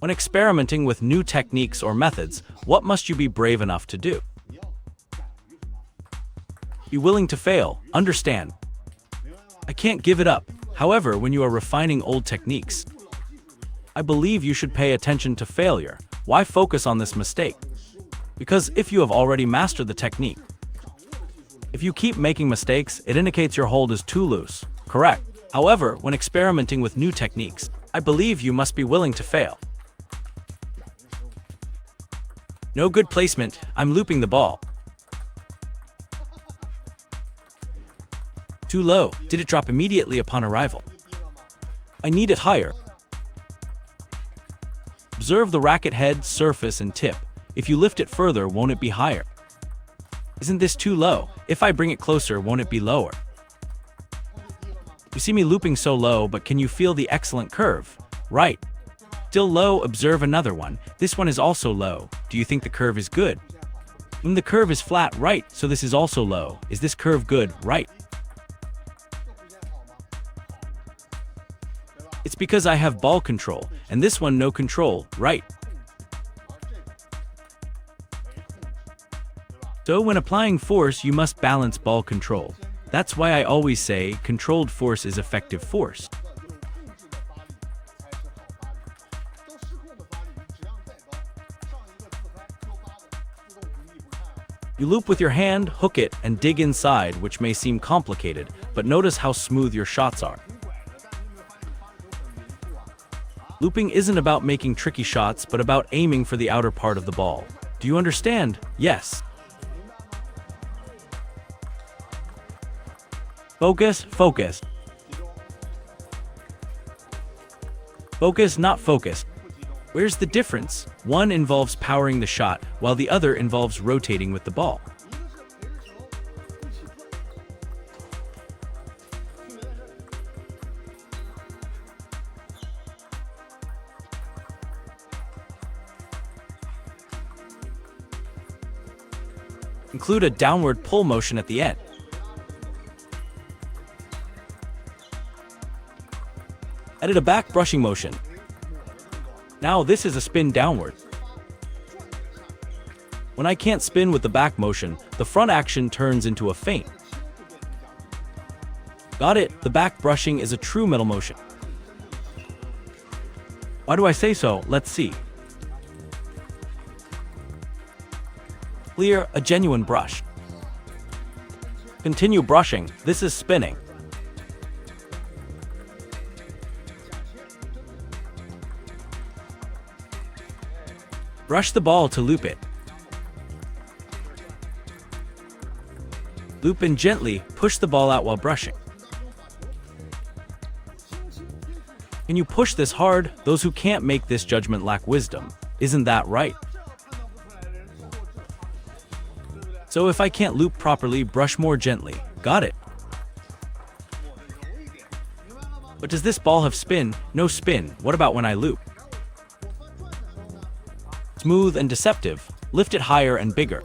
When experimenting with new techniques or methods, what must you be brave enough to do? Be willing to fail, understand. I can't give it up. However, when you are refining old techniques, I believe you should pay attention to failure. Why focus on this mistake? Because if you have already mastered the technique, if you keep making mistakes, it indicates your hold is too loose. Correct. However, when experimenting with new techniques, I believe you must be willing to fail. No good placement. I'm looping the ball. Too low. Did it drop immediately upon arrival? I need it higher. Observe the racket head, surface, and tip. If you lift it further, won't it be higher? Isn't this too low? If I bring it closer, won't it be lower? You see me looping so low, but can you feel the excellent curve? Right. Still low, observe another one. This one is also low. Do you think the curve is good? The curve is flat, right, so this is also low. Is this curve good? Right. It's because I have ball control, and this one no control, right? So when applying force, you must balance ball control. That's why I always say controlled force is effective force. You loop with your hand, hook it, and dig inside, which may seem complicated, but notice how smooth your shots are. Looping isn't about making tricky shots, but about aiming for the outer part of the ball. Do you understand? Yes. Focus, focus. Focus, not focus. Where's the difference? One involves powering the shot, while the other involves rotating with the ball. Include a downward pull motion at the end. Added a back brushing motion. Now this is a spin downward. When I can't spin with the back motion, the front action turns into a feint. Got it? The back brushing is a true middle motion. Why do I say so? Let's see. Clear, a genuine brush. Continue brushing. This is spinning. Brush the ball to loop it. Loop and gently push the ball out while brushing. Can you push this hard? Those who can't make this judgment lack wisdom. Isn't that right? So if I can't loop properly, brush more gently. Got it. But does this ball have spin? No spin. What about when I loop? Smooth and deceptive. Lift it higher and bigger.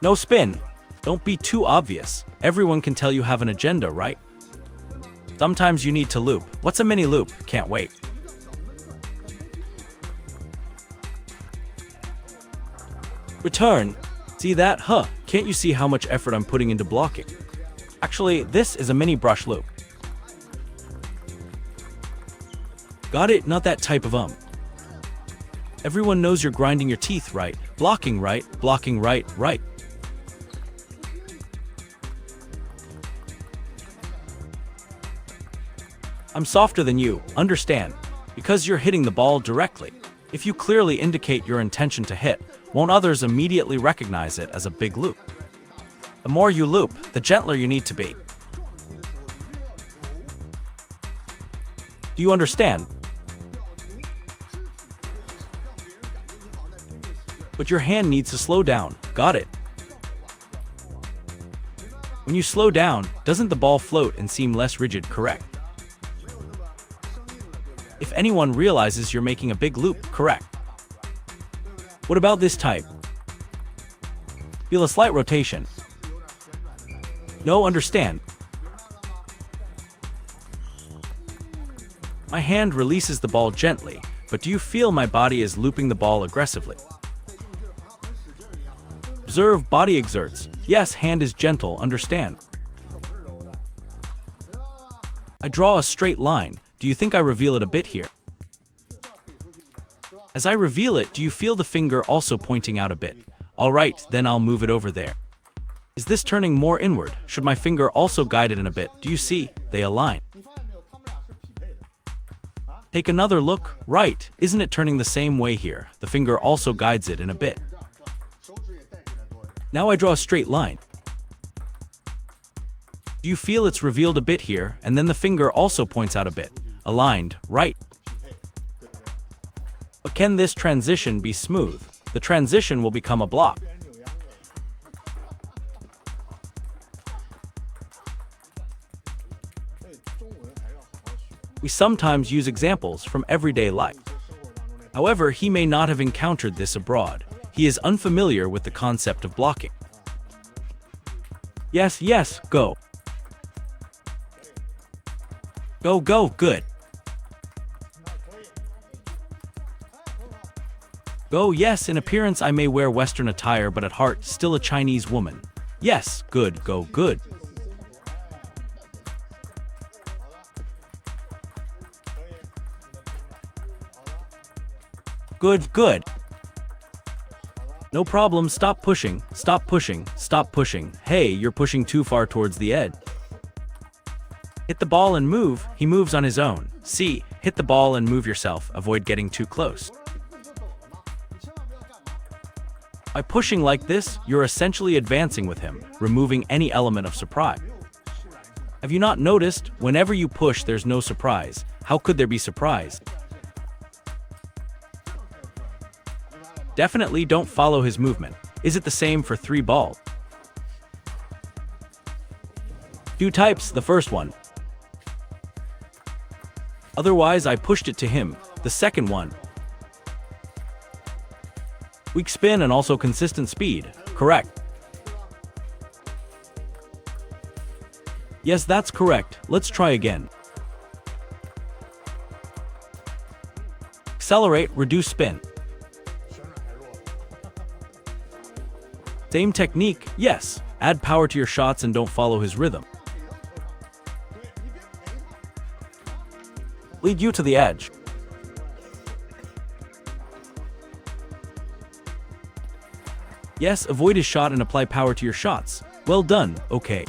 No spin. Don't be too obvious. Everyone can tell you have an agenda, right? Sometimes you need to loop. What's a mini loop? Can't wait. Return. See that? Huh. Can't you see how much effort I'm putting into blocking? Actually, this is a mini brush loop. Got it? Not that type of Everyone knows you're grinding your teeth, right? Blocking right, right. I'm softer than you, understand? Because you're hitting the ball directly. If you clearly indicate your intention to hit, won't others immediately recognize it as a big loop? The more you loop, the gentler you need to be. Do you understand? But your hand needs to slow down. Got it. When you slow down, doesn't the ball float and seem less rigid, correct? If anyone realizes you're making a big loop, correct. What about this type? Feel a slight rotation. No, understand. My hand releases the ball gently, but do you feel my body is looping the ball aggressively? Observe body exerts. Yes, hand is gentle, understand. I draw a straight line. Do you think I reveal it a bit here? As I reveal it, do you feel the finger also pointing out a bit? Alright, then I'll move it over there. Is this turning more inward? Should my finger also guide it in a bit? Do you see? They align. Take another look. Right, isn't it turning the same way here? The finger also guides it in a bit. Now I draw a straight line. Do you feel it's revealed a bit here, and then the finger also points out a bit? Aligned, right? But can this transition be smooth? The transition will become a block. We sometimes use examples from everyday life. However, he may not have encountered this abroad. He is unfamiliar with the concept of blocking. Yes, yes, go. Go, go, good. Go, yes, in appearance I may wear Western attire, but at heart, still a Chinese woman. Yes, good, go, good. Good, good. No problem, stop pushing, stop pushing, stop pushing. Hey, you're pushing too far towards the edge. Hit the ball and move. He moves on his own. See, hit the ball and move yourself. Avoid getting too close. By pushing like this, you're essentially advancing with him, removing any element of surprise. Have you not noticed, whenever you push there's no surprise? How could there be surprise? Definitely don't follow his movement. Is it the same for 3 balls? 2 types, the first one. Otherwise, I pushed it to him. The second one. Weak spin and also consistent speed. Correct. Yes, that's correct. Let's try again. Accelerate, reduce spin. Same technique, yes. Add power to your shots and don't follow his rhythm. Lead you to the edge. Yes, avoid his shot and apply power to your shots. Well done, okay.